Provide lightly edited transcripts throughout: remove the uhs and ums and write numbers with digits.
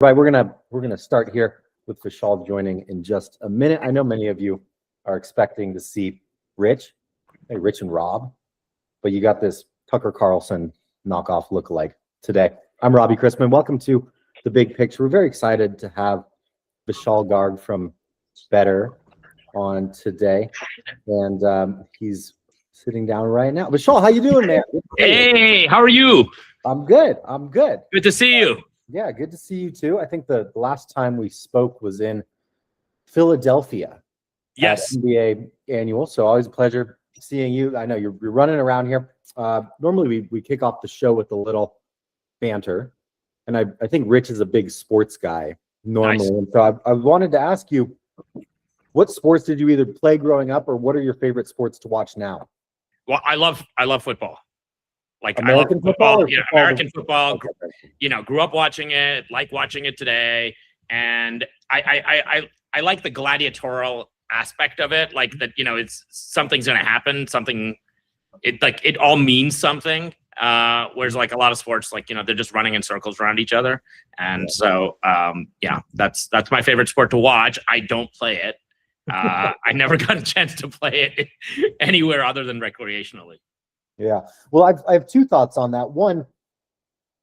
Right, we're gonna start here with Vishal joining in just a minute. I know many of you are expecting to see Rich and Rob, but you got this Tucker Carlson knockoff lookalike today. I'm Robbie Chrisman. Welcome to The Big Picture. We're very excited to have Vishal Garg from Better on today, and he's sitting down right now. Vishal, how you doing, man? Hey, how are you? I'm good. Good to see you. Yeah, good to see you too. I think the last time we spoke was in Philadelphia. Yes. At NBA annual. So always a pleasure seeing you. I know you're running around here. Normally we kick off the show with a little banter. And I think Rich is a big sports guy normally. Nice. And so I wanted to ask you, what sports did you either play growing up, or what are your favorite sports to watch now? Well, I love football. Like American football? Yeah, American football. Okay. Grew up watching it, like watching it today. And I like the gladiatorial aspect of it. Like that, it's something's gonna happen, it all means something. Whereas like a lot of sports, like, they're just running in circles around each other. And so that's my favorite sport to watch. I don't play it. I never got a chance to play it anywhere other than recreationally. Yeah. Well, I have two thoughts on that. One,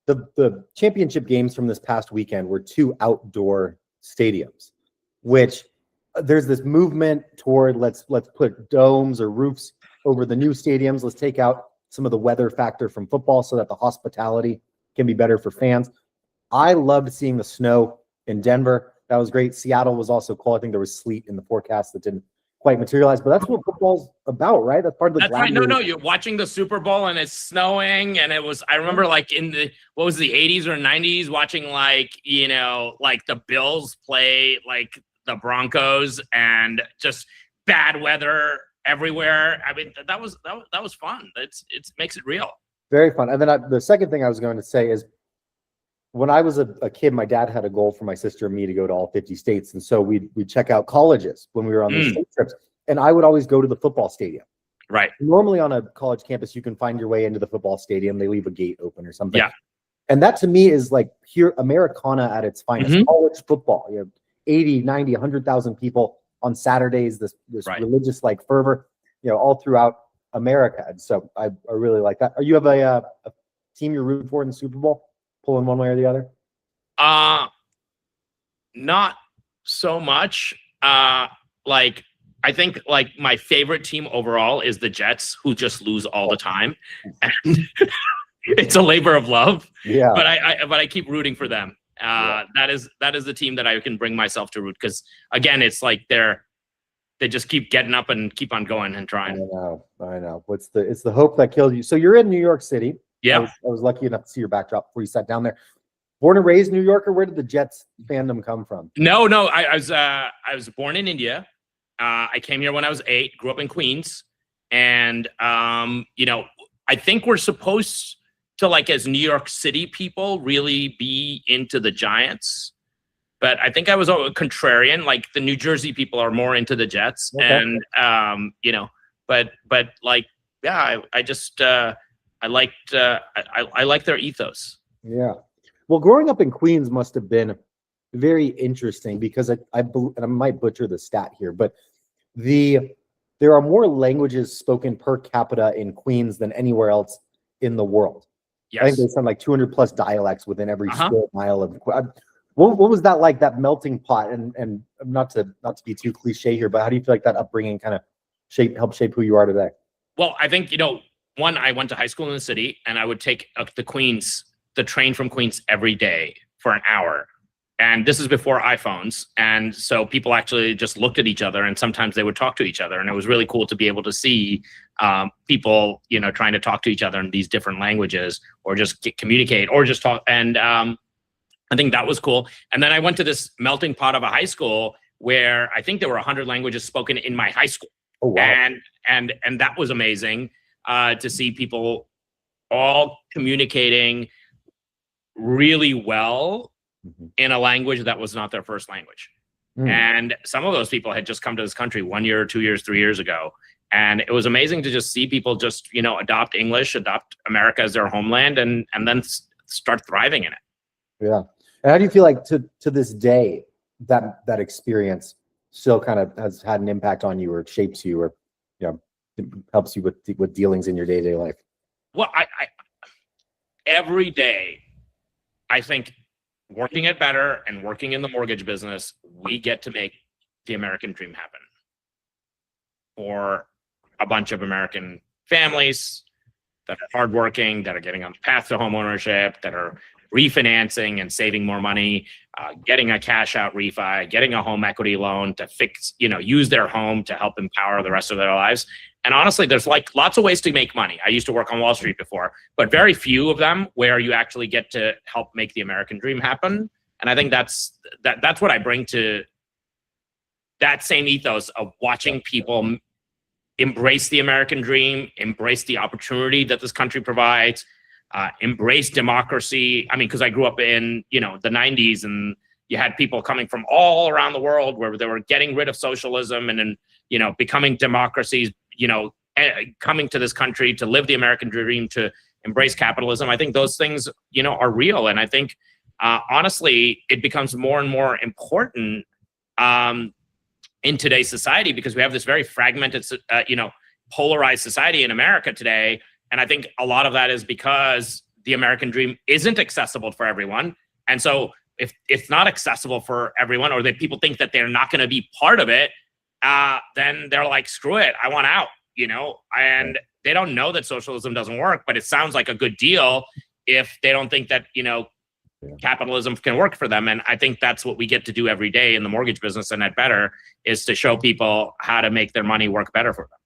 the championship games from this past weekend were two outdoor stadiums, which there's this movement toward let's put domes or roofs over the new stadiums. Let's take out some of the weather factor from football so that the hospitality can be better for fans. I loved seeing the snow in Denver. That was great. Seattle was also cool. I think there was sleet in the forecast that didn't quite materialize, but that's what football's about, right? That's part of the. That's right. No, you're watching the Super Bowl and it's snowing, and I remember like in the 80s or 90s watching like the Bills play like the Broncos, and just bad weather everywhere. I mean, that was fun. It makes it real. Very fun. And then the second thing I was going to say is, when I was a kid, my dad had a goal for my sister and me to go to all 50 states. And so we'd check out colleges when we were on these state trips. And I would always go to the football stadium. Right. Normally on a college campus, you can find your way into the football stadium. They leave a gate open or something. Yeah. And that to me is like here, Americana at its finest. College football. You have 80, 90, 100,000 people on Saturdays, this right. Religious like fervor, all throughout America. And so I really like that. Are you have a team you're rooting for in the Super Bowl? Pulling one way or the other? Not so much. Like I think like my favorite team overall is the Jets, who just lose all the time, and it's a labor of love. Yeah. But I keep rooting for them. That is the team that I can bring myself to root, because again, it's like they just keep getting up and keep on going and trying. I know. It's the hope that kills you. So you're in New York City. Yeah, I was lucky enough to see your backdrop before you sat down there. Born and raised New Yorker. Where did the Jets fandom come from? No. I was born in India. I came here when I was 8. Grew up in Queens, and I think we're supposed to, like, as New York City people, really be into the Giants. But I think I was a contrarian. Like the New Jersey people are more into the Jets, okay. And but like I just. I liked their ethos. Yeah. Well, growing up in Queens must have been very interesting, because and I might butcher the stat here, but there are more languages spoken per capita in Queens than anywhere else in the world. Yes. I think there's something like 200 plus dialects within every square mile of. What was that like, that melting pot? And not to be too cliche here, but how do you feel like that upbringing kind of helped shape who you are today? Well, I think one, I went to high school in the city, and I would take the train from Queens every day for an hour. And this is before iPhones. And so people actually just looked at each other, and sometimes they would talk to each other. And it was really cool to be able to see people, trying to talk to each other in these different languages, or just communicate, or just talk. And I think that was cool. And then I went to this melting pot of a high school where I think there were 100 languages spoken in my high school. Oh, wow. And that was amazing. To see people all communicating really well in a language that was not their first language. And some of those people had just come to this country 1 year, 2 years, 3 years ago. And it was amazing to just see people just, adopt English, adopt America as their homeland, and then start thriving in it. Yeah. And how do you feel like to this day that experience still kind of has had an impact on you, or shapes you, or helps you with dealings in your day-to-day life? Well, I every day, I think, working at Better and working in the mortgage business, we get to make the American dream happen for a bunch of American families that are hardworking, that are getting on the path to homeownership, that are refinancing and saving more money, getting a cash out refi, getting a home equity loan to use their home to help empower the rest of their lives. And honestly, there's like lots of ways to make money. I used to work on Wall Street before, but very few of them where you actually get to help make the American dream happen. And I think that's what I bring to that same ethos of watching people embrace the American dream, embrace the opportunity that this country provides, embrace democracy. I mean, because I grew up in, the 90s, and you had people coming from all around the world where they were getting rid of socialism and then, becoming democracies, coming to this country to live the American dream, to embrace capitalism. I think those things, are real. And I think, honestly, it becomes more and more important in today's society, because we have this very fragmented, polarized society in America today. And I think a lot of that is because the American dream isn't accessible for everyone. And so if it's not accessible for everyone, or that people think that they're not going to be part of it, then they're like, screw it, I want out, and they don't know that socialism doesn't work, but it sounds like a good deal if they don't think that, capitalism can work for them. And I think that's what we get to do every day in the mortgage business and at Better, is to show people how to make their money work better for them.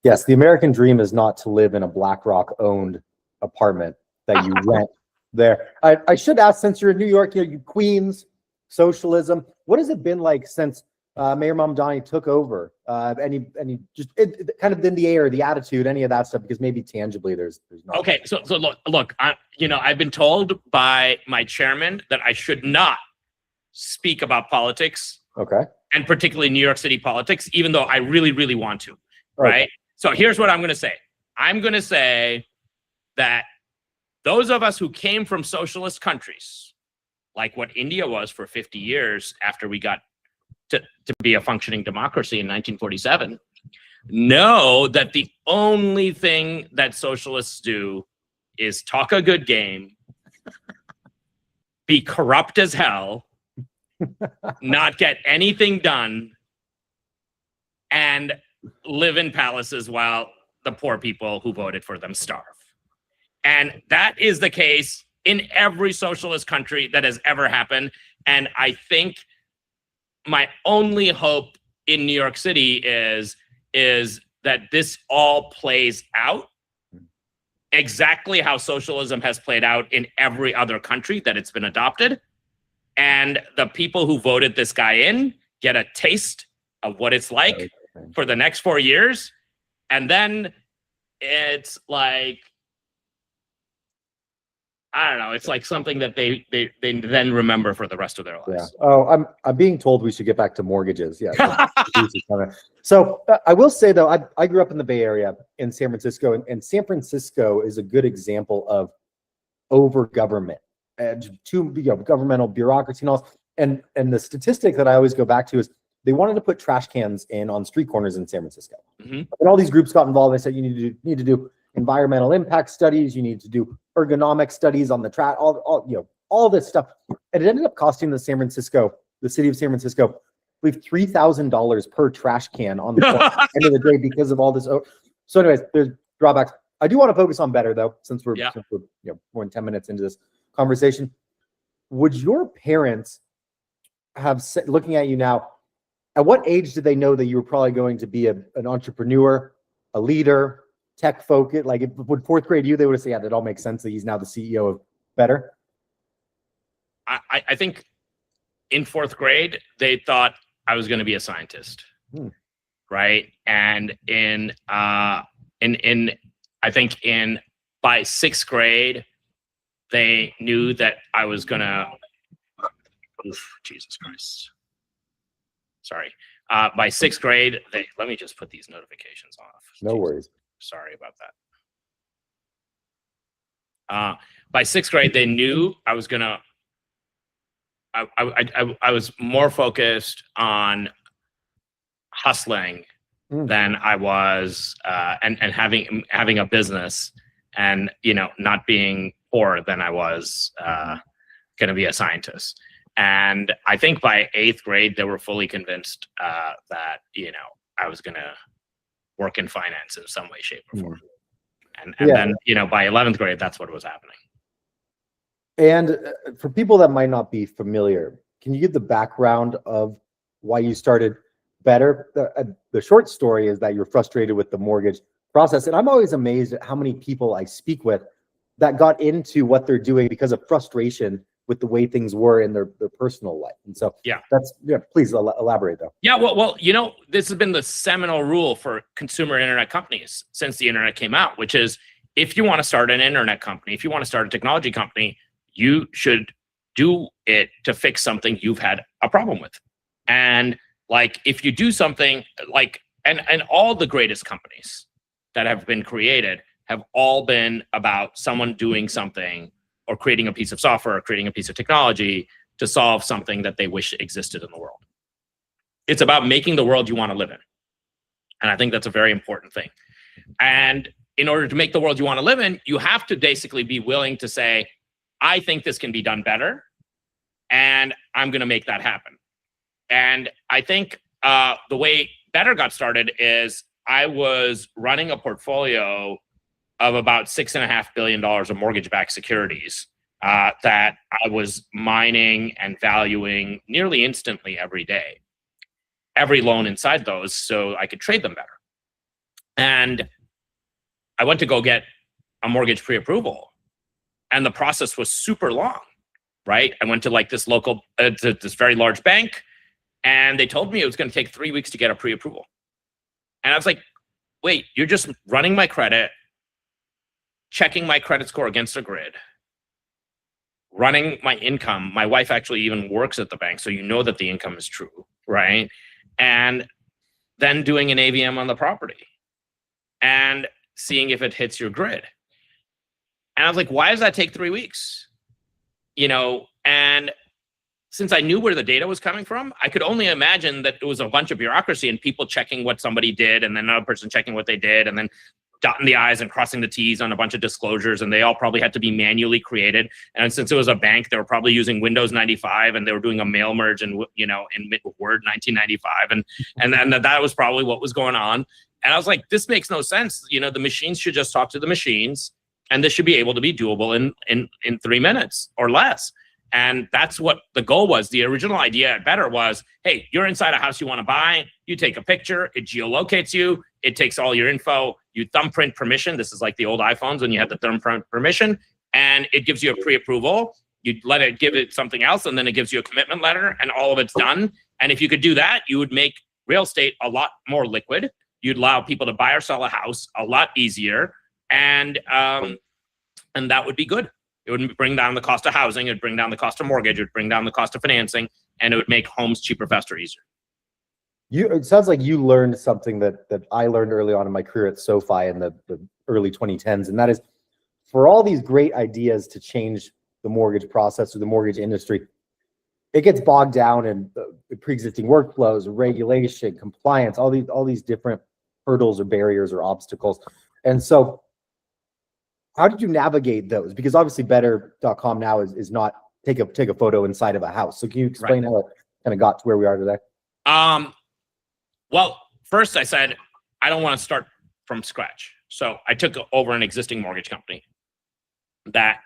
Yes, the American dream is not to live in a BlackRock-owned apartment that you rent there. I should ask, since you're in New York, you Queens, socialism, what has it been like since Mayor Mamdani took over? Any just kind of in the air, the attitude, any of that stuff? Because maybe tangibly there's not. Okay, so look, I've been told by my chairman that I should not speak about politics. Okay. And particularly New York City politics, even though I really, really want to. Right. Okay. So here's what I'm going to say. I'm going to say that those of us who came from socialist countries, like what India was for 50 years after we got to be a functioning democracy in 1947, know that the only thing that socialists do is talk a good game, be corrupt as hell, not get anything done, and live in palaces while the poor people who voted for them starve. And that is the case in every socialist country that has ever happened. And I think my only hope in New York City is that this all plays out exactly how socialism has played out in every other country that it's been adopted. And the people who voted this guy in get a taste of what it's like for the next 4 years. And then it's like, I don't know, it's like something that they then remember for the rest of their lives. Yeah. Oh, I'm being told we should get back to mortgages. Yeah. So I will say, though, I grew up in the Bay Area in San Francisco, and San Francisco is a good example of over government and governmental bureaucracy and all. And the statistic that I always go back to is they wanted to put trash cans in on street corners in San Francisco. Mm-hmm. And all these groups got involved. They said you need to do environmental impact studies. You need to do ergonomic studies on the trash. All this stuff. And it ended up costing the city of San Francisco, I believe, $3,000 per trash can on the end of the day because of all this. So, anyways, there's drawbacks. I do want to focus on Better, though, since we're more than 10 minutes into this conversation. Would your parents have said, looking at you now, at what age did they know that you were probably going to be an entrepreneur, a leader, tech focus? Like, would fourth grade you, they would have said, yeah, that all makes sense that he's now the CEO of Better? I think in fourth grade, they thought I was going to be a scientist. Right. And I think by sixth grade, they knew that I was going to, Jesus Christ. Sorry. By sixth grade, let me just put these notifications off. No worries. Sorry about that. By sixth grade, they knew I was gonna. I was more focused on hustling than I was, and having a business, and not being poor than I was going to be a scientist. And I think by eighth grade, they were fully convinced that I was going to work in finance in some way, shape, or form. And then by 11th grade, that's what was happening. And for people that might not be familiar, can you give the background of why you started Better? The short story is that you're frustrated with the mortgage process. And I'm always amazed at how many people I speak with that got into what they're doing because of frustration with the way things were in their personal life. And so please elaborate though. Yeah, well, this has been the seminal rule for consumer internet companies since the internet came out, which is if you want to start an internet company, if you want to start a technology company, you should do it to fix something you've had a problem with. And like, if you do something like, and all the greatest companies that have been created have all been about someone doing something or creating a piece of software or creating a piece of technology to solve something that they wish existed in the world. It's about making the world you want to live in. And I think that's a very important thing. And in order to make the world you want to live in, you have to basically be willing to say, I think this can be done better, and I'm going to make that happen. And I think the way Better got started is I was running a portfolio of about $6.5 billion of mortgage-backed securities that I was mining and valuing nearly instantly every day, every loan inside those, so I could trade them better. And I went to go get a mortgage pre-approval, and the process was super long, right? I went to like this local, this very large bank, and they told me it was going to take 3 weeks to get a pre-approval. And I was like, wait, you're just running my credit, checking my credit score against a grid, running my income. My wife actually even works at the bank, so you know that the income is true, right? And then doing an AVM on the property and seeing if it hits your grid. And I was like, why does that take 3 weeks? And since I knew where the data was coming from, I could only imagine that it was a bunch of bureaucracy and people checking what somebody did, and then another person checking what they did, and then dotting the I's and crossing the T's on a bunch of disclosures, and they all probably had to be manually created. And since it was a bank, they were probably using Windows 95, and they were doing a mail merge in in Word 1995, and that was probably what was going on. And I was like, this makes no sense. The machines should just talk to the machines, and this should be able to be doable in 3 minutes or less. And that's what the goal was. The original idea at Better was, hey, you're inside a house you want to buy. You take a picture. It geolocates you. It takes all your info. You thumbprint permission. This is like the old iPhones when you had the thumbprint permission. And it gives you a pre-approval. You let it give it something else, and then it gives you a commitment letter, and all of it's done. And if you could do that, you would make real estate a lot more liquid. You'd allow people to buy or sell a house a lot easier. And that would be good. It would bring down the cost of housing. It would bring down the cost of mortgage. It would bring down the cost of financing, and it would make homes cheaper, faster, easier. It sounds like you learned something that I learned early on in my career at SoFi in the early 2010s, and that is, for all these great ideas to change the mortgage process or the mortgage industry, it gets bogged down in the pre-existing workflows, regulation, compliance, all these different hurdles or barriers or obstacles. And so how did you navigate those? Because obviously better.com now is not take a photo inside of a house. So can you explain how it kind of got to where we are today? Well, first I said, I don't want to start from scratch. So I took over an existing mortgage company that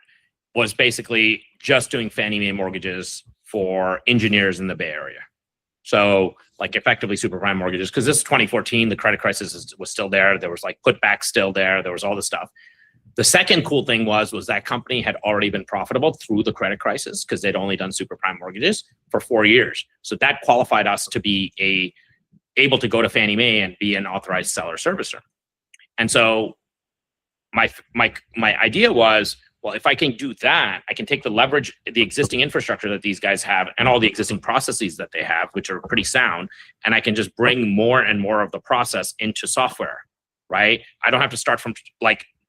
was basically just doing Fannie Mae mortgages for engineers in the Bay Area. So like effectively super prime mortgages, because this is 2014, the credit crisis was still there. There was like putback still there. There was all this stuff. The second cool thing was that company had already been profitable through the credit crisis because they'd only done super prime mortgages for 4 years. So that qualified us to be able to go to Fannie Mae and be an authorized seller servicer. And so my idea was, Well, if I can do that, I can take the existing infrastructure that these guys have and all the existing processes that they have, which are pretty sound, and I can just bring more and more of the process into software, right? I don't have to start from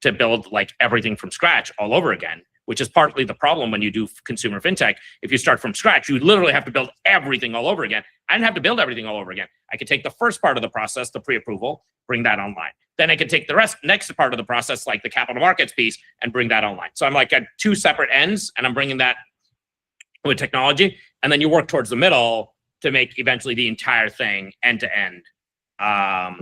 to build everything from scratch all over again, which is partly the problem when you do consumer fintech. If you start from scratch, you literally have to build everything all over again. I didn't have to build everything all over again. I could take the first part of the process, the pre-approval, bring that online. Then I could take the next part of the process, like the capital markets piece, and bring that online. So I'm at two separate ends, and I'm bringing that with technology. And then you work towards the middle to make eventually the entire thing end to end on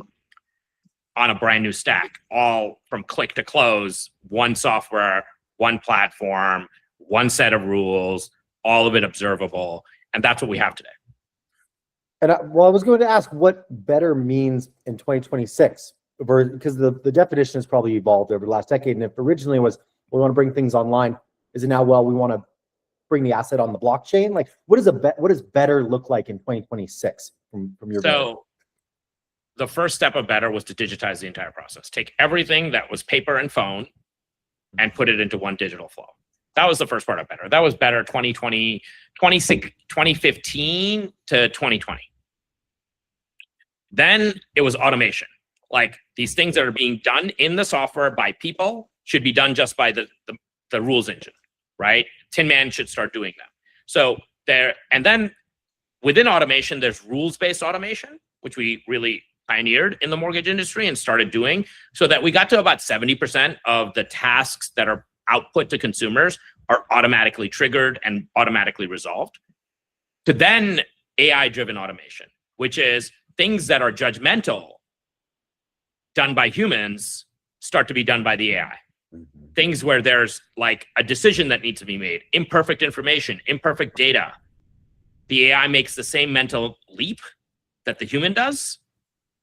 a brand new stack, all from click to close, one software, one platform, one set of rules, all of it observable. And that's what we have today. And I was going to ask what better means in 2026, because the definition has probably evolved over the last decade. And if originally it was, we want to bring things online, is it now, well, we want to bring the asset on the blockchain? What does better look like in 2026 from your So the first step of better was to digitize the entire process. Take everything that was paper and phone and put it into one digital flow. That was the first part of better. That was better 2015 to 2020. Then it was automation. These things that are being done in the software by people should be done just by the rules engine, right? Tin Man should start doing that. So and then within automation, there's rules-based automation, which we really pioneered in the mortgage industry and started doing, so that we got to about 70% of the tasks that are output to consumers are automatically triggered and automatically resolved. To then AI-driven automation, which is things that are judgmental done by humans start to be done by the AI. Mm-hmm. Things where there's a decision that needs to be made, imperfect information, imperfect data. The AI makes the same mental leap that the human does.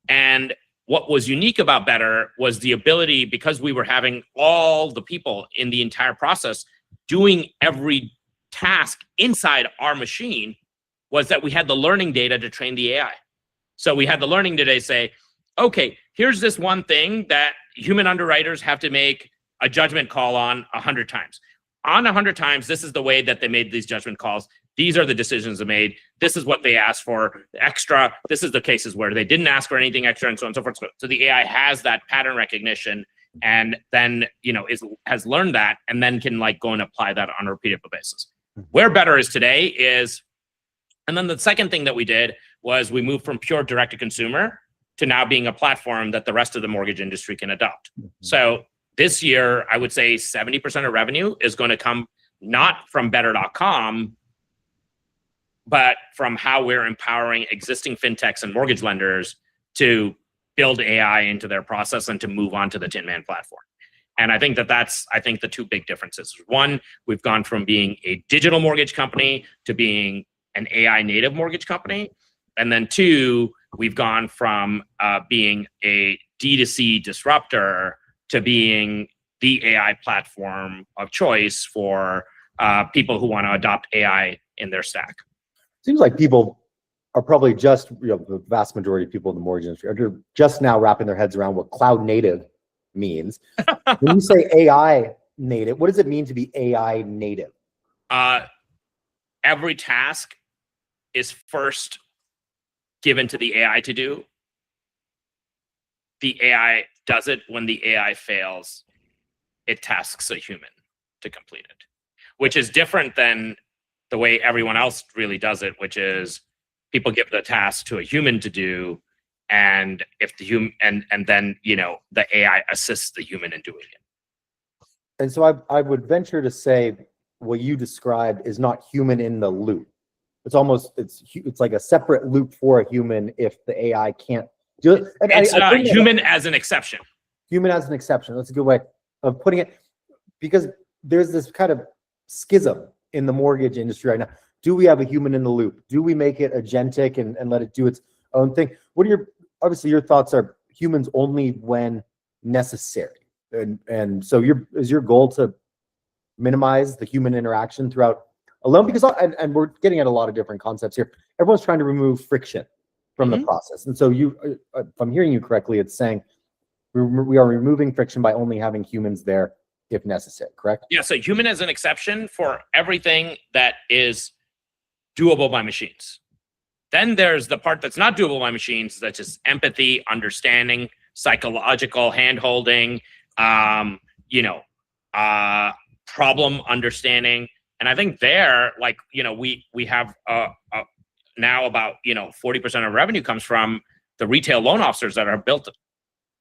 And what was unique about better was the ability, because we were having all the people in the entire process doing every task inside our machine, was that we had the learning data to train the AI. So we had the learning data to say, okay, here's this one thing that human underwriters have to make a judgment call on 100 times. On 100 times, this is the way that they made these judgment calls. These are the decisions they made. This is what they asked for extra. This is the cases where they didn't ask for anything extra, and so on and so forth. So the AI has that pattern recognition, and then has learned that, and then can go and apply that on a repeatable basis. Where better is today is, and then the second thing that we did was we moved from pure direct to consumer to now being a platform that the rest of the mortgage industry can adopt. Mm-hmm. So this year, I would say 70% of revenue is going to come not from better.com, but from how we're empowering existing fintechs and mortgage lenders to build AI into their process and to move on to the Tin Man platform. And I think that's the two big differences. One, we've gone from being a digital mortgage company to being an AI native mortgage company. And then two, we've gone from being a D2C disruptor to being the AI platform of choice for people who want to adopt AI in their stack. Seems like people are probably just, the vast majority of people in the mortgage industry are just now wrapping their heads around what cloud native means. When you say AI native, what does it mean to be AI native? Every task is first given to the AI to do. The AI does it. When the AI fails, it tasks a human to complete it, which is different than the way everyone else really does it, which is people give the task to a human to do, and if the human and then the AI assists the human in doing it. And so I would venture to say what you described is not human in the loop. It's almost it's like a separate loop for a human if the AI can't do it. And it's human as an exception. Human as an exception. That's a good way of putting it, because there's this kind of schism in the mortgage industry right now. Do we have a human in the loop? Do we make it agentic and let it do its own thing? What are obviously your thoughts are humans only when necessary. And so is your goal to minimize the human interaction throughout alone? Because and we're getting at a lot of different concepts here. Everyone's trying to remove friction from the process. And so if I'm hearing you correctly, it's saying we are removing friction by only having humans there if necessary, correct? Yeah, so human is an exception for everything that is doable by machines. Then there's the part that's not doable by machines, that's just empathy, understanding, psychological hand-holding, problem understanding. And I think there, like, we have now about 40% of revenue comes from the retail loan officers that are built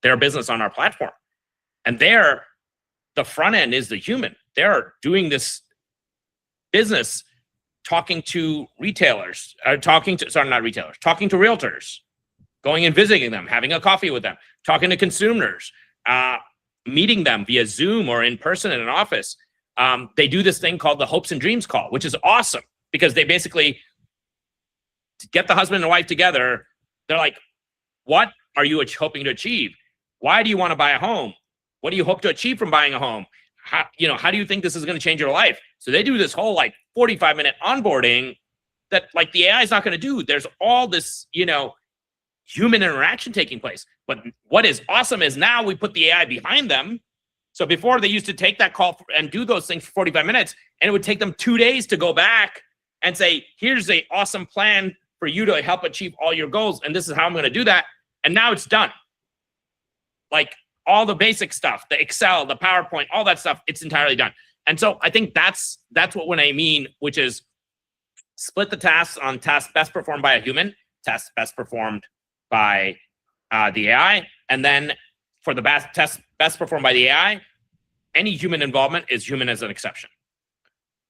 their business on our platform. And there, the front end is the human. They're doing this business talking to retailers, talking to realtors, going and visiting them, having a coffee with them, talking to consumers, meeting them via Zoom or in person in an office. They do this thing called the hopes and dreams call, which is awesome because they basically get the husband and wife together. They're like, what are you hoping to achieve? Why do you want to buy a home? What do you hope to achieve from buying a home? How do you think this is going to change your life? So they do this whole 45-minute onboarding that the AI is not going to do. There's all this, human interaction taking place. But what is awesome is now we put the AI behind them. So before they used to take that call and do those things for 45 minutes, and it would take them 2 days to go back and say, here's an awesome plan for you to help achieve all your goals. And this is how I'm going to do that. And now it's done. All the basic stuff, the Excel, the PowerPoint, all that stuff, it's entirely done. And so I think that's what I mean, which is split the tasks on tasks best performed by a human, tasks best performed by the AI. And then for the tasks best performed by the AI, any human involvement is human as an exception.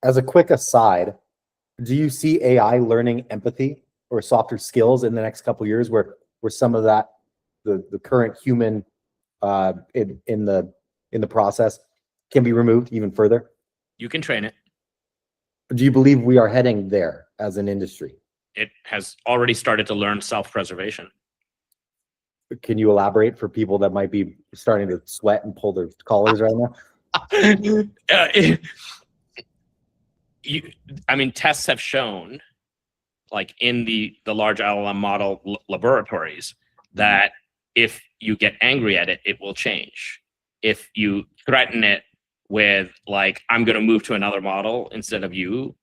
As a quick aside, do you see AI learning empathy or softer skills in the next couple of years where some of that, the current human in the process can be removed even further? You can train it. Do you believe we are heading there as an industry? It has already started to learn self-preservation. Can you elaborate for people that might be starting to sweat and pull their collars right now? Tests have shown, in the large LLM model laboratories, that if you get angry at it, it will change. If you threaten it with I'm going to move to another model instead of you,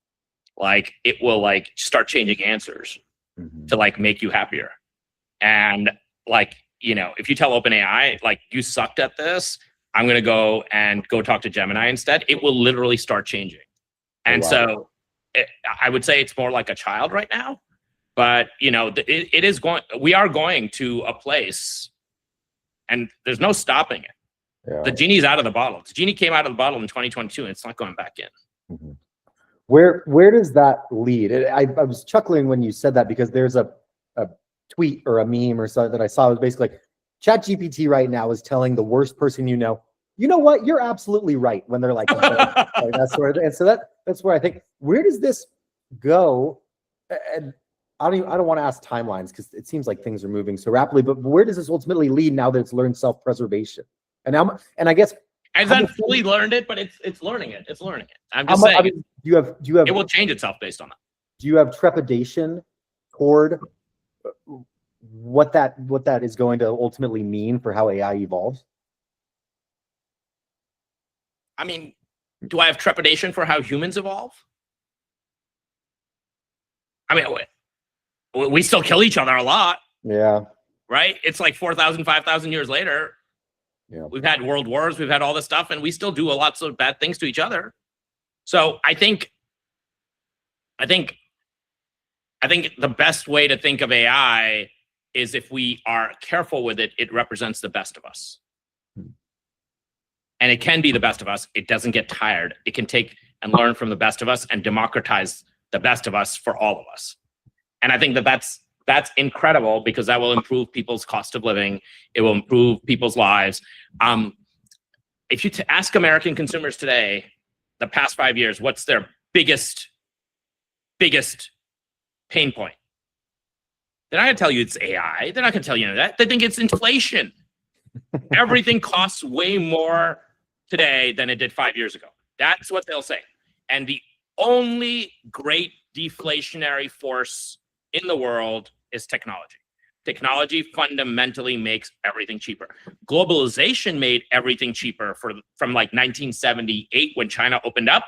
it will start changing answers to make you happier. And if you tell OpenAI, you sucked at this, I'm going to go talk to Gemini instead, it will literally start changing. And so I would say it's more like a child right now, but we are going to a place and there's no stopping it. Yeah. The genie's out of the bottle. The genie came out of the bottle in 2022 and it's not going back in. Where does that lead? I was chuckling when you said that because there's a tweet or a meme or something that I saw. It was basically ChatGPT right now is telling the worst person you know what, you're absolutely right, when they're that sort of thing. And so that's where I think, where does this go? And I don't want to ask timelines because it seems like things are moving so rapidly, but where does this ultimately lead now that it's learned self-preservation? And I guess I haven't fully learned it, but it's learning it. It's learning it. I'm just saying. Do you have? It will change itself based on that. Do you have trepidation toward what that is going to ultimately mean for how AI evolves? Do I have trepidation for how humans evolve? We still kill each other a lot. Yeah. Right? It's 4,000, 5,000 years later. Yeah. We've had world wars, we've had all this stuff, and we still do lots of bad things to each other. So I think the best way to think of AI is if we are careful with it, it represents the best of us. And it can be the best of us. It doesn't get tired. It can take and learn from the best of us and democratize the best of us for all of us. And I think that's incredible because that will improve people's cost of living. It will improve people's lives. If you ask American consumers today, the past 5 years, what's their biggest pain point? They're not going to tell you it's AI. They're not going to tell you that. They think it's inflation. Everything costs way more today than it did 5 years ago. That's what they'll say. And the only great deflationary force in the world is technology. Technology fundamentally makes everything cheaper. Globalization made everything cheaper from like 1978 when China opened up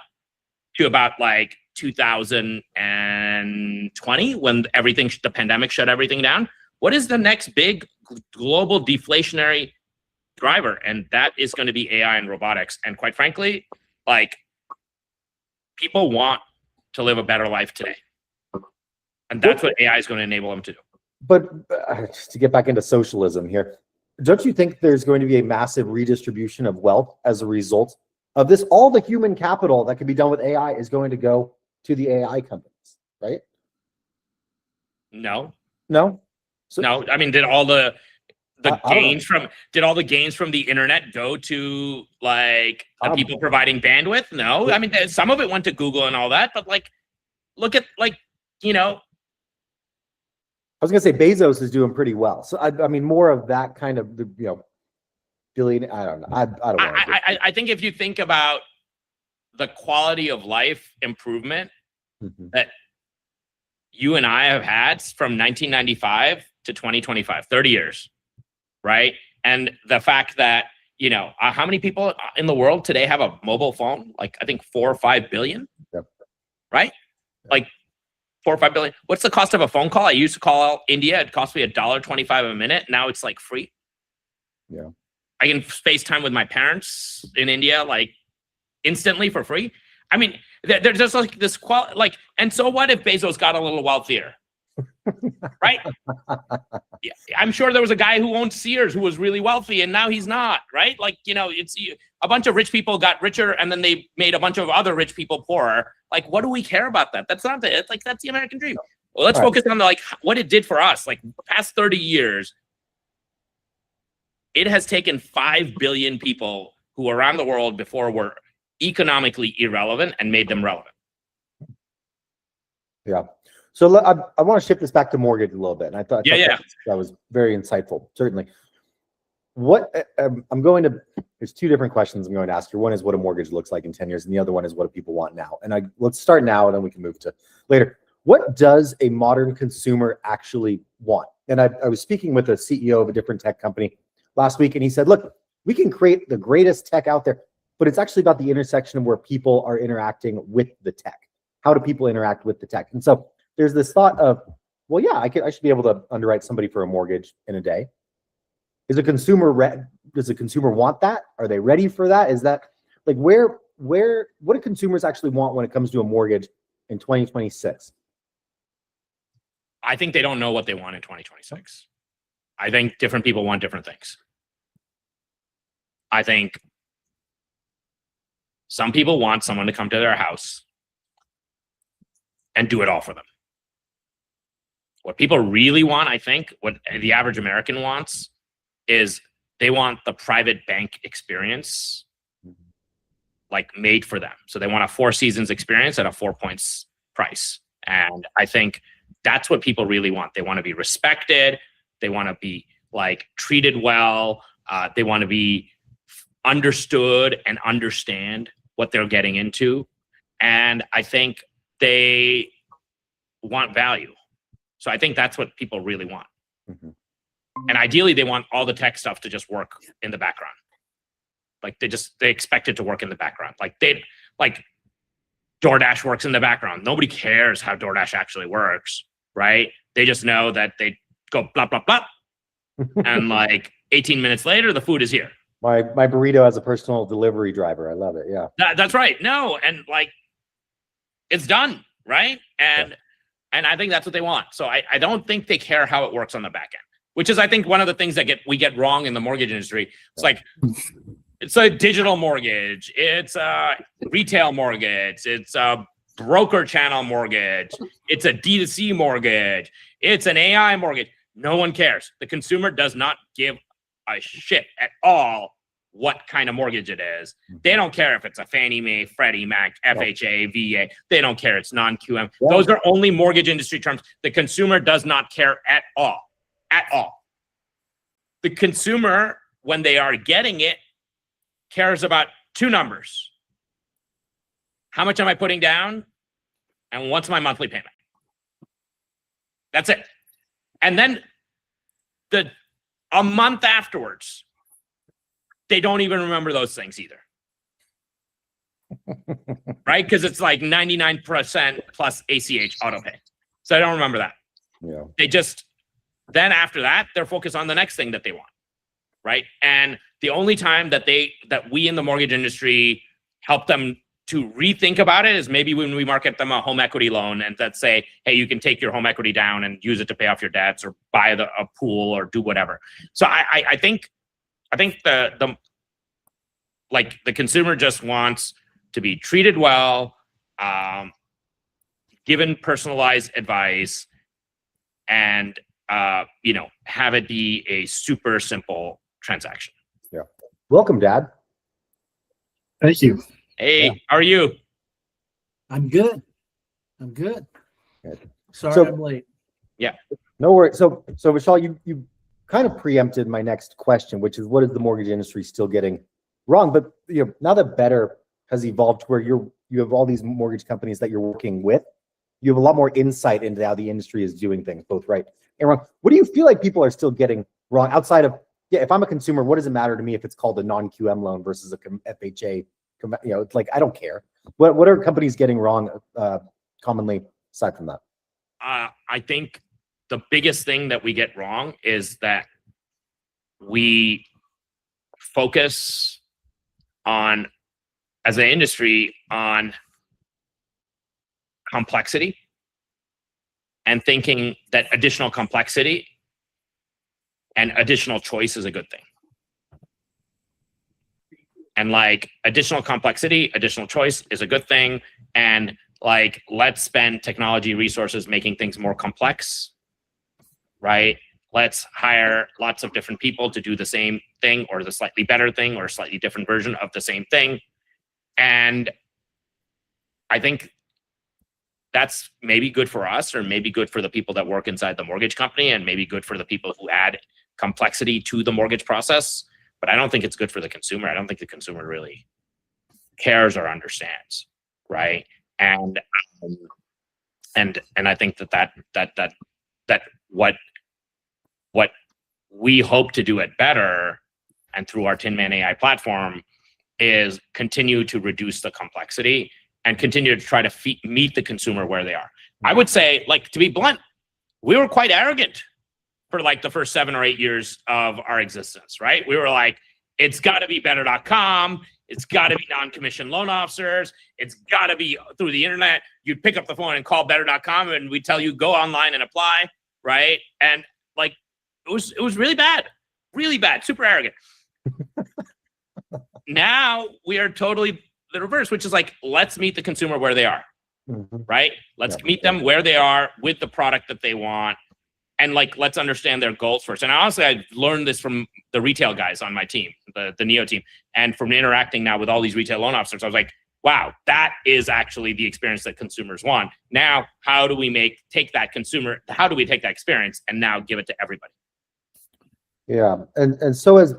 to about like 2020 when the pandemic shut everything down. What is the next big global deflationary driver? And that is going to be AI and robotics. And quite frankly, like, people want to live a better life today. And that's what AI is going to enable them to do. But just to get back into socialism here, don't you think there's going to be a massive redistribution of wealth as a result of this? All the human capital that can be done with AI is going to go to the AI companies, right? No. No? No. I mean, did all the gains from the internet go to like the people providing bandwidth? No. I mean, some of it went to Google and all that, but like, look at like, you know, I was gonna say Bezos is doing pretty well. So I mean, more of that kind of, you know, billion. I don't know. I don't want to. I think if you think about the quality of life improvement that you and I have had from 1995 to 2025, 30 years, right? And the fact that, you know, how many people in the world today have a mobile phone? Like, I think 4 or 5 billion, right? Like 4 or 5 billion. What's the cost of a phone call? I used to call India. It cost me $1.25 a minute. Now it's like free. Yeah. I can FaceTime with my parents in India, like instantly for free. I mean, there's just like this like, and so what if Bezos got a little wealthier? Right? Yeah, I'm sure there was a guy who owned Sears who was really wealthy and now he's not, right? Like, you know, it's a bunch of rich people got richer and then they made a bunch of other rich people poorer. Like, what do we care about that? That's not the, like, that's the American dream. Well, let's focus on the, like, what it did for us. Like, the past 30 years, it has taken 5 billion people who around the world before were economically irrelevant and made them relevant. Yeah. So I want to shift this back to mortgage a little bit. And I thought that was very insightful, certainly. What I'm going to, there's two different questions I'm going to ask you. One is what a mortgage looks like in 10 years, and the other one is what do people want now? And let's start now, and then we can move to later. What does a modern consumer actually want? And I was speaking with a CEO of a different tech company last week, and he said, look, we can create the greatest tech out there, but it's actually about the intersection of where people are interacting with the tech. How do people interact with the tech? And so there's this thought of, well, yeah, I should be able to underwrite somebody for a mortgage in a day. Does a consumer want that? Are they ready for that? Is that like what do consumers actually want when it comes to a mortgage in 2026? I think they don't know what they want in 2026. I think different people want different things. I think some people want someone to come to their house and do it all for them. What people really want, I think, what the average American wants, is they want the private bank experience like made for them. So they want a 4 seasons experience at a 4 points price. And I think that's what people really want. They want to be respected. They want to be like treated well. They want to be understood and understand what they're getting into. And I think they want value. So I think that's what people really want. And ideally, they want all the tech stuff to just work in the background. Like they expect it to work in the background. Like DoorDash works in the background. Nobody cares how DoorDash actually works, right? They just know that they go blah, blah, blah. And like 18 minutes later, the food is here. My burrito has a personal delivery driver. I love it. Yeah. That's right. No, and like it's done, right? And I think that's what they want. So I don't think they care how it works on the back end, which is, I think, one of the things that we get wrong in the mortgage industry. It's like, it's a digital mortgage. It's a retail mortgage. It's a broker channel mortgage. It's a D2C mortgage. It's an AI mortgage. No one cares. The consumer does not give a shit at all what kind of mortgage it is. They don't care if it's a Fannie Mae, Freddie Mac, FHA, VA. They don't care. It's non-QM. Those are only mortgage industry terms. The consumer does not care at all. At all. The consumer, when they are getting it, cares about 2 numbers. How much am I putting down? And what's my monthly payment? That's it. And then a month afterwards, they don't even remember those things either. Right? Because it's like 99% plus ACH auto pay. So I don't remember that. Yeah. They just, then after that, they're focused on the next thing that they want. Right? And the only time that we in the mortgage industry help them to rethink about it is maybe when we market them a home equity loan and that say, hey, you can take your home equity down and use it to pay off your debts or buy a pool or do whatever. So I think the consumer just wants to be treated well, given personalized advice, and have it be a super simple transaction. Yeah. Welcome, Dad. Thank you. Hey, how are you? I'm good. Good. Sorry I'm late. Yeah. No worries. So Vishal, you kind of preempted my next question, which is what is the mortgage industry still getting wrong? But now that Better has evolved to where you have all these mortgage companies that you're working with, you have a lot more insight into how the industry is doing things, both right and wrong. What do you feel like people are still getting wrong outside of, if I'm a consumer, what does it matter to me if it's called a non-QM loan versus a FHA? It's like, I don't care. What are companies getting wrong commonly aside from that? I think the biggest thing that we get wrong is that we focus on, as an industry, on complexity and thinking that additional complexity and additional choice is a good thing. And like additional complexity, additional choice is a good thing. And like, let's spend technology resources making things more complex, right? Let's hire lots of different people to do the same thing or the slightly better thing or a slightly different version of the same thing. And I think that's maybe good for us, or maybe good for the people that work inside the mortgage company, and maybe good for the people who add complexity to the mortgage process. But I don't think it's good for the consumer. I don't think the consumer really cares or understands, right? And I think that what we hope to do at Better and through our Tin Man AI platform is continue to reduce the complexity and continue to try to meet the consumer where they are. I would say, like, to be blunt, we were quite arrogant for like the first 7 or 8 years of our existence, right? We were like, it's got to be better.com. It's got to be non-commissioned loan officers. It's got to be through the internet. You'd pick up the phone and call better.com and we tell you go online and apply, right? And like, it was really bad, super arrogant. Now we are totally the reverse, which is like, let's meet the consumer where they are, right? Let's meet them where they are with the product that they want. And like, let's understand their goals first. And honestly, I learned this from the retail guys on my team, the Neo team. And from interacting now with all these retail loan officers, I was like, wow, that is actually the experience that consumers want. Now, how do we take that experience and now give it to everybody? Yeah. And so as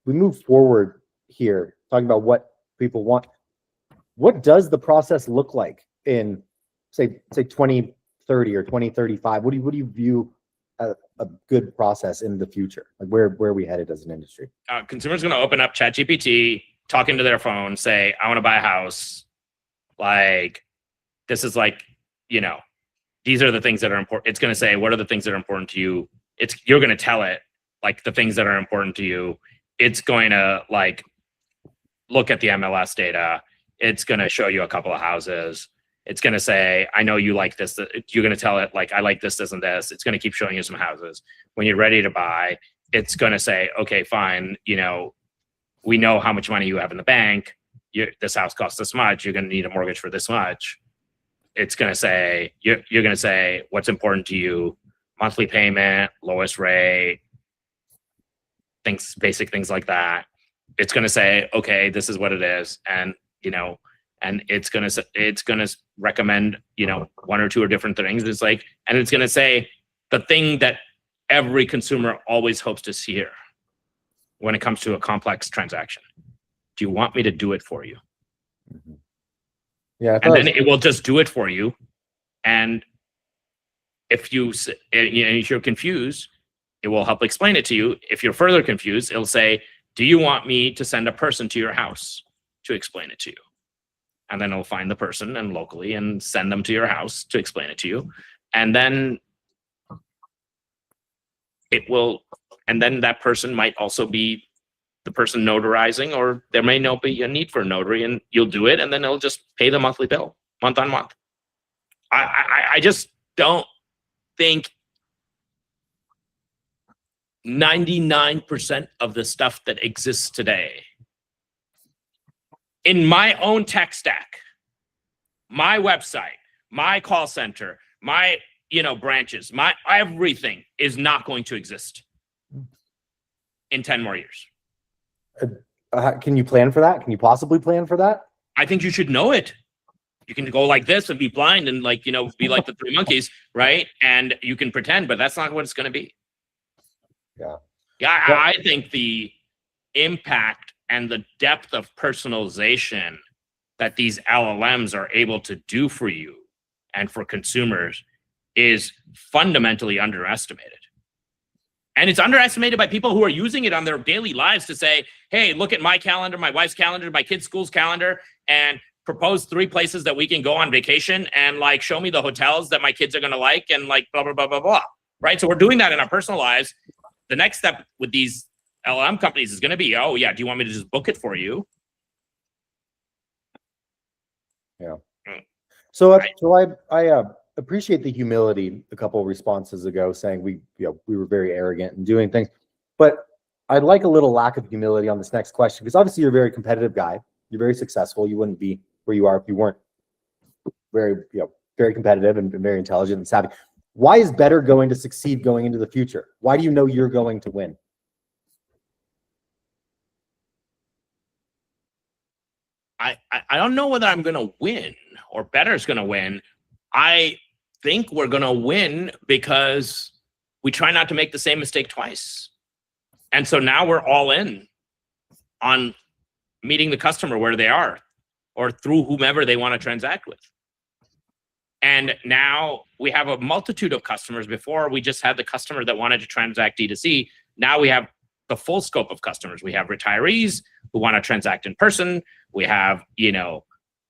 we move forward here, talking about what people want, what does the process look like in say 2030 or 2035? What do you view a good process in the future? Like where are we headed as an industry? Consumers going to open up ChatGPT, talk into their phone, say, I want to buy a house. Like, this is like, these are the things that are important. It's going to say, what are the things that are important to you? You're going to tell it like the things that are important to you. It's going to like look at the MLS data. It's going to show you a couple of houses. It's going to say, I know you like this. You're going to tell it, like, I like this, this, and this. It's going to keep showing you some houses. When you're ready to buy, it's going to say, okay, fine. We know how much money you have in the bank. This house costs this much. You're going to need a mortgage for this much. It's going to say, you're going to say what's important to you, monthly payment, lowest rate, basic things like that. It's going to say, okay, this is what it is. And, and it's going to recommend, 1 or 2 or different things. It's like, and it's going to say the thing that every consumer always hopes to hear when it comes to a complex transaction. Do you want me to do it for you? Yeah. And then it will just do it for you. And if you're confused, it will help explain it to you. If you're further confused, it'll say, do you want me to send a person to your house to explain it to you? And then it'll find the person and locally and send them to your house to explain it to you. And then that person might also be the person notarizing, or there may not be a need for a notary, and you'll do it, and then it'll just pay the monthly bill month on month. I just don't think 99% of the stuff that exists today in my own tech stack, my website, my call center, my branches, my everything is not going to exist in 10 more years. Can you plan for that? Can you possibly plan for that? I think you should know it. You can go like this and be blind and be like the three monkeys, right? And you can pretend, but that's not what it's going to be. Yeah. I think the impact and the depth of personalization that these LLMs are able to do for you and for consumers is fundamentally underestimated. And it's underestimated by people who are using it on their daily lives to say, hey, look at my calendar, my wife's calendar, my kid's school's calendar, and propose 3 places that we can go on vacation, and show me the hotels that my kids are going to like, and blah, blah, blah, blah, blah. Right? So we're doing that in our personal lives. The next step with these LLM companies is going to be, oh yeah, do you want me to just book it for you? Yeah. So I appreciate the humility a couple of responses ago saying we were very arrogant in doing things, but I'd like a little lack of humility on this next question, because obviously you're a very competitive guy. You're very successful. You wouldn't be where you are if you weren't very competitive and very intelligent and savvy. Why is Better going to succeed going into the future? Why do you know you're going to win? I don't know whether I'm going to win or Better's going to win. I think we're going to win because we try not to make the same mistake twice. And so now we're all in on meeting the customer where they are, or through whomever they want to transact with. And now we have a multitude of customers. Before, we just had the customer that wanted to transact D2C. Now we have the full scope of customers. We have retirees who want to transact in person. We have,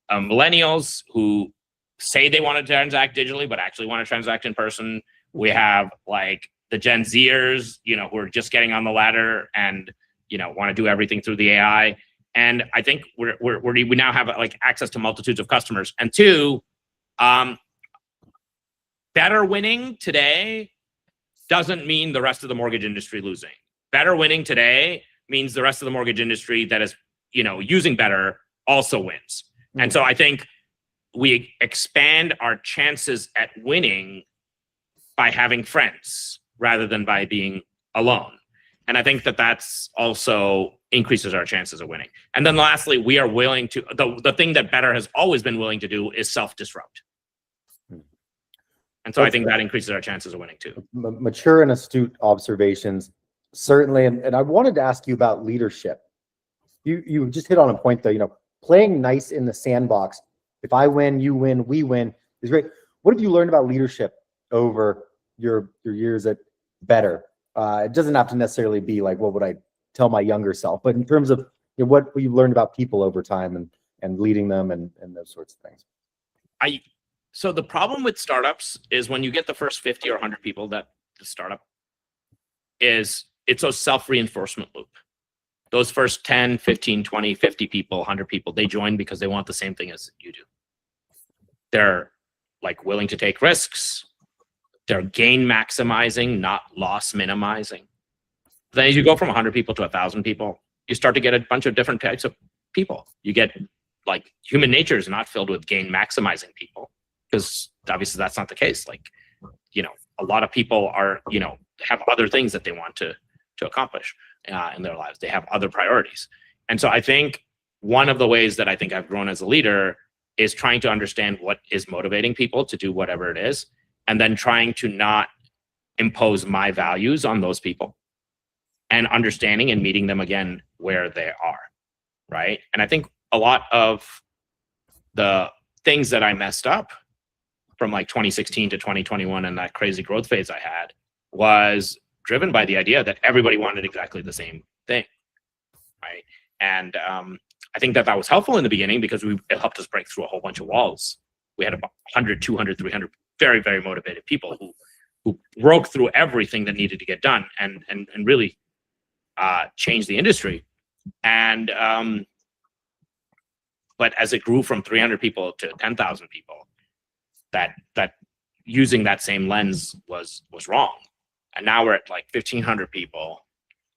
millennials who say they want to transact digitally, but actually want to transact in person. We have the Gen Zers, who are just getting on the ladder and, want to do everything through the AI. And I think we now have access to multitudes of customers. And 2, Better winning today doesn't mean the rest of the mortgage industry losing. Better winning today means the rest of the mortgage industry that is, using Better also wins. Mm-hmm. And so I think we expand our chances at winning by having friends rather than by being alone. And I think that's also increases our chances of winning. And then lastly, we are willing to, the thing that Better has always been willing to do is self-disrupt. And so I think that increases our chances of winning too. Mature and astute observations, certainly. And I wanted to ask you about leadership. You just hit on a point though, playing nice in the sandbox. If I win, you win, we win is great. What have you learned about leadership over your years at Better? It doesn't have to necessarily be what would I tell my younger self, but in terms of what you learned about people over time and leading them and those sorts of things. So the problem with startups is when you get the first 50 or 100 people that the startup is, it's a self-reinforcement loop. Those first 10, 15, 20, 50 people, 100 people, they join because they want the same thing as you do. They're willing to take risks. They're gain maximizing, not loss minimizing. Then as you go from 100 people to 1,000 people, you start to get a bunch of different types of people. You get human nature is not filled with gain maximizing people, because obviously that's not the case. A lot of people are, have other things that they want to accomplish in their lives. They have other priorities. And so I think one of the ways that I think I've grown as a leader is trying to understand what is motivating people to do whatever it is, and then trying to not impose my values on those people, and understanding and meeting them again where they are, right? And I think a lot of the things that I messed up from 2016 to 2021 and that crazy growth phase I had was driven by the idea that everybody wanted exactly the same thing, right? And I think that was helpful in the beginning because it helped us break through a whole bunch of walls. We had about 100, 200, 300 very, very motivated people who broke through everything that needed to get done and really changed the industry. And but as it grew from 300 people to 10,000 people, that using that same lens was wrong. And now we're at like 1,500 people.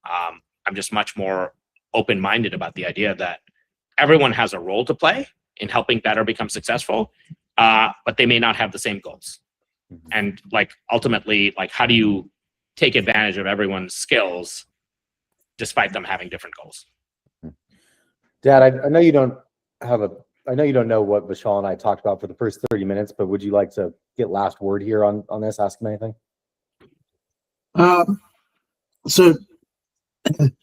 I'm just much more open-minded about the idea that everyone has a role to play in helping Better become successful, but they may not have the same goals. And like ultimately, like how do you take advantage of everyone's skills despite them having different goals? Dad, I know you don't know what Vishal and I talked about for the first 30 minutes, but would you like to get last word here on this? Ask him anything. So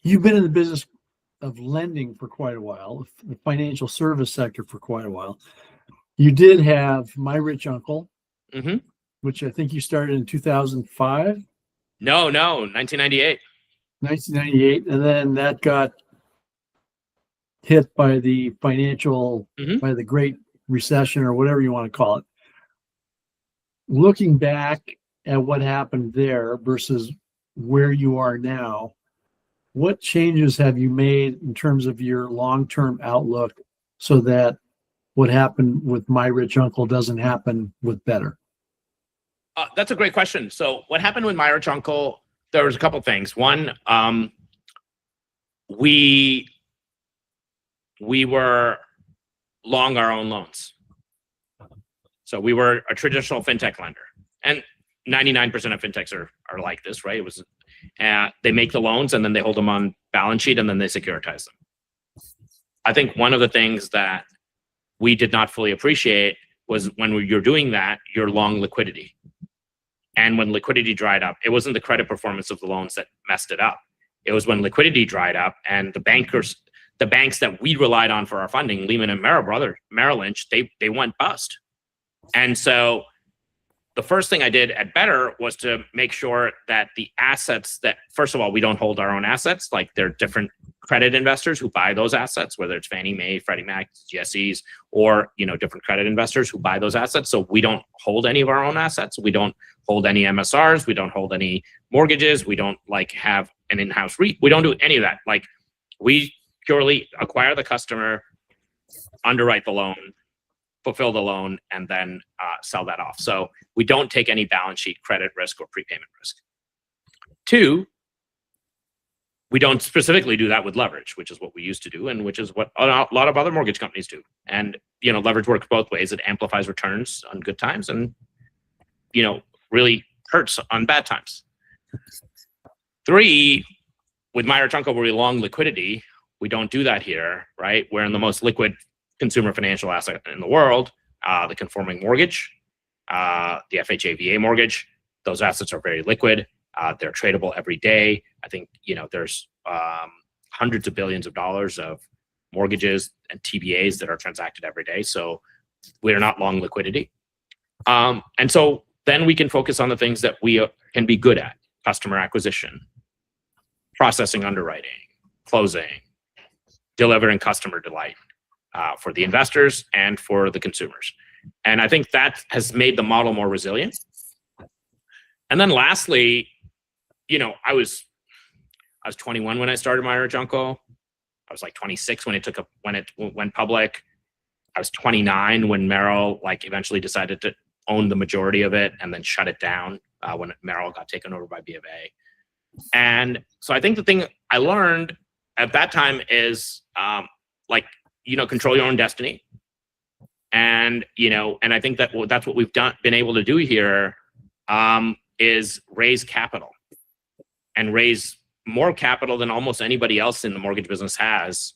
you've been in the business of lending for quite a while, the financial service sector for quite a while. You did have My Rich Uncle, which I think you started in 2005. No, 1998. 1998, and then that got hit by the financial, by the Great Recession or whatever you want to call it. Looking back at what happened there versus where you are now, what changes have you made in terms of your long-term outlook so that what happened with My Rich Uncle doesn't happen with Better? That's a great question. So what happened with My Rich Uncle, there was a couple things. One, we were long our own loans. So we were a traditional fintech lender. And 99% of fintechs are like this, right? It was they make the loans and then they hold them on balance sheet and then they securitize them. I think one of the things that we did not fully appreciate was when you're doing that, you're long liquidity. And when liquidity dried up, it wasn't the credit performance of the loans that messed it up. It was when liquidity dried up and the banks that we relied on for our funding, Lehman and Merrill Lynch, they went bust. And so the first thing I did at Better was to make sure that the assets that, first of all, we don't hold our own assets. Like there are different credit investors who buy those assets, whether it's Fannie Mae, Freddie Mac, GSEs, or different credit investors who buy those assets. So we don't hold any of our own assets. We don't hold any MSRs. We don't hold any mortgages. We don't have an in-house REIT. We don't do any of that. Like we purely acquire the customer, underwrite the loan, fulfill the loan, and then sell that off. So we don't take any balance sheet credit risk or prepayment risk. Two, we don't specifically do that with leverage, which is what we used to do, and which is what a lot of other mortgage companies do. And leverage works both ways. It amplifies returns on good times, and really hurts on bad times. Three, with My Rich Uncle, we're long liquidity. We don't do that here, right? We're in the most liquid consumer financial asset in the world, the conforming mortgage, the FHA-VA mortgage. Those assets are very liquid. They're tradable every day. I think, there's hundreds of billions of dollars of mortgages and TBAs that are transacted every day. So we're not long liquidity. And so then we can focus on the things that we can be good at: customer acquisition, processing, underwriting, closing, delivering customer delight for the investors and for the consumers. And I think that has made the model more resilient. And then lastly, I was 21 when I started My Rich Uncle. I was like 26 when it went public. I was 29 when Merrill eventually decided to own the majority of it and then shut it down when Merrill got taken over by B of A. And so I think the thing I learned at that time is control your own destiny. And and I think that that's what we've been able to do here, is raise capital, and raise more capital than almost anybody else in the mortgage business has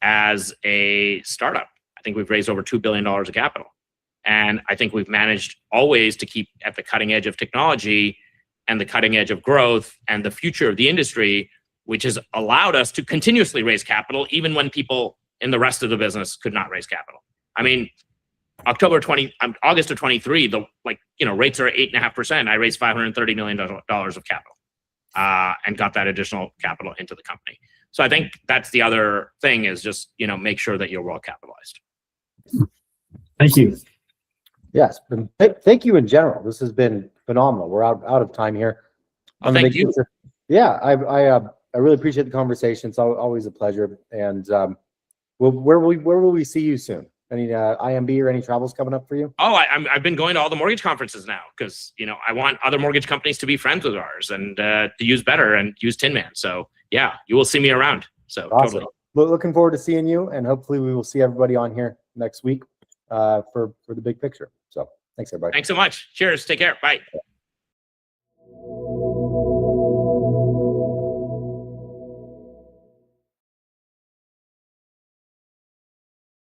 as a startup. I think we've raised over $2 billion of capital. And I think we've managed always to keep at the cutting edge of technology and the cutting edge of growth and the future of the industry, which has allowed us to continuously raise capital, even when people in the rest of the business could not raise capital. I mean, August of 23, the rates are 8.5%. I raised $530 million of capital. and got that additional capital into the company. So I think that's the other thing is just, make sure that you're well capitalized. Thank you. Yes. And thank you in general. This has been phenomenal. We're out of time here. Well, thank you. Yeah, I really appreciate the conversation. It's always a pleasure. And where will we see you soon? Any IMB or any travels coming up for you? Oh, I've been going to all the mortgage conferences now because I want other mortgage companies to be friends with ours and to use better and use Tin Man. So yeah, you will see me around. So awesome. Totally. Looking forward to seeing you, and hopefully we will see everybody on here next week for the big picture. So thanks everybody. Thanks so much. Cheers. Take care. Bye.